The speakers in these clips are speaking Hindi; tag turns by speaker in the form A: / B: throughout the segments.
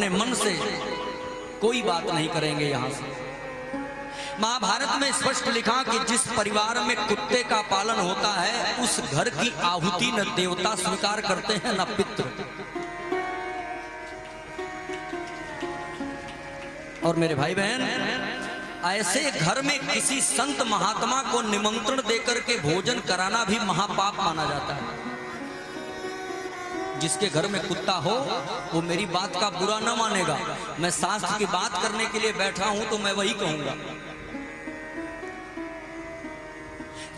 A: मन से कोई बात नहीं करेंगे। यहां से महाभारत में स्पष्ट लिखा कि जिस परिवार में कुत्ते का पालन होता है उस घर की आहुति न देवता स्वीकार करते हैं न पितृ। और मेरे भाई बहन, ऐसे घर में किसी संत महात्मा को निमंत्रण देकर के भोजन कराना भी महापाप माना जाता है। जिसके घर में कुत्ता हो वो मेरी बात का बुरा न मानेगा। मैं शास्त्र की बात करने के लिए बैठा हूं तो मैं वही कहूंगा।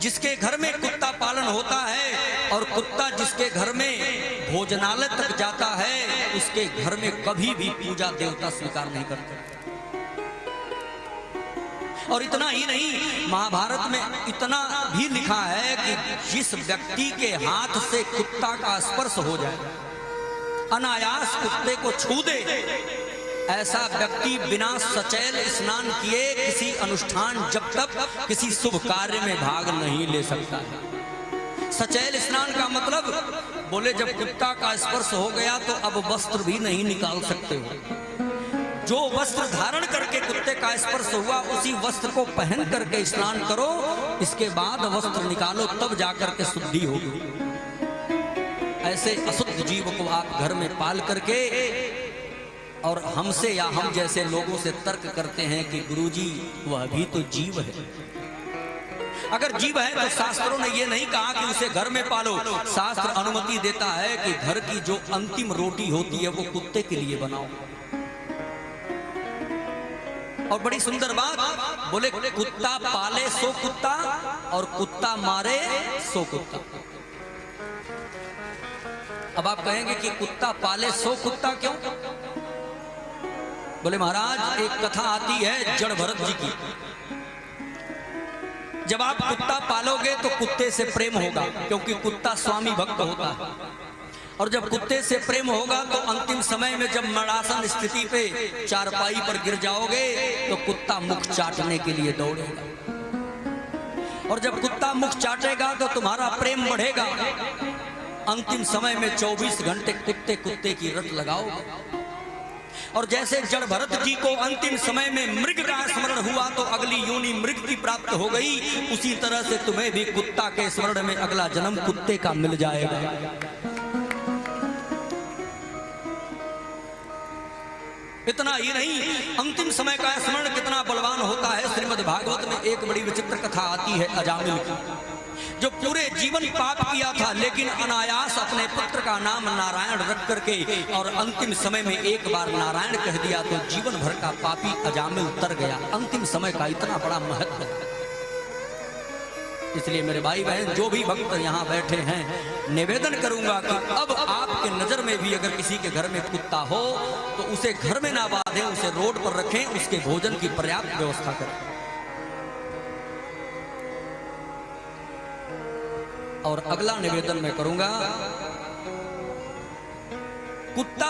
A: जिसके घर में कुत्ता पालन होता है और कुत्ता जिसके घर में भोजनालय तक जाता है उसके घर में कभी भी पूजा देवता स्वीकार नहीं करते। और इतना ही नहीं, महाभारत में इतना भी लिखा है कि जिस व्यक्ति के हाथ से कुत्ता का स्पर्श हो जाए, अनायास कुत्ते को छू दे, ऐसा व्यक्ति बिना सचैल स्नान किए किसी अनुष्ठान जब तक किसी शुभ कार्य में भाग नहीं ले सकता है। सचैल स्नान का मतलब बोले जब कुत्ता का स्पर्श हो गया तो अब वस्त्र भी नहीं निकाल सकते हो। जो वस्त्र धारण करके कुत्ते का स्पर्श हुआ उसी वस्त्र को पहन करके स्नान करो, इसके बाद वस्त्र निकालो, तब जाकर के शुद्धि होगी। ऐसे अशुद्ध जीव को आप घर में पाल करके और हमसे या हम जैसे लोगों से तर्क करते हैं कि गुरुजी वह भी तो जीव है। अगर जीव है तो शास्त्रों ने यह नहीं कहा कि उसे घर में पालो। शास्त्र अनुमति देता है कि घर की जो अंतिम रोटी होती है वो कुत्ते के लिए बनाओ। और बड़ी सुंदर बात बोले, कुत्ता पाले सो कुत्ता और कुत्ता मारे सो कुत्ता। अब आप कहेंगे कि कुत्ता पाले सो कुत्ता क्यों? बोले महाराज एक कथा आती है जड़ भरत जी की। जब आप कुत्ता पालोगे तो कुत्ते से प्रेम होगा, क्योंकि कुत्ता स्वामी भक्त होता है। और जब कुत्ते से प्रेम होगा तो अंतिम समय में जब मरासन स्थिति पे चारपाई पर गिर जाओगे तो कुत्ता मुख चाटने के लिए दौड़ेगा। और जब कुत्ता मुख चाटेगा तो तुम्हारा प्रेम बढ़ेगा। अंतिम समय में 24 घंटे कुत्ते कुत्ते की रट लगाओगे। और जैसे जड़ भरत जी को अंतिम समय में मृग का स्मरण हुआ तो अगली योनि मृग की प्राप्त हो गई, उसी तरह से तुम्हें भी कुत्ता के स्मरण में अगला जन्म कुत्ते का मिल जाएगा। इतना ही नहीं, अंतिम समय का स्मरण कितना बलवान होता है। श्रीमद् भागवत में एक बड़ी विचित्र कथा आती है अजामिल की, जो पूरे जीवन पाप किया था लेकिन अनायास अपने पुत्र का नाम नारायण रख करके और अंतिम समय में एक बार नारायण कह दिया तो जीवन भर का पापी अजामिल तर गया। अंतिम समय का इतना बड़ा महत्व है। इसलिए मेरे भाई बहन जो भी भक्त यहाँ बैठे हैं, निवेदन करूंगा कि अब आपके नजर में भी अगर किसी के घर में कुत्ता हो तो उसे घर में ना बांधें, उसे रोड पर रखें, उसके भोजन की पर्याप्त व्यवस्था करें। और अगला निवेदन मैं करूंगा, कुत्ता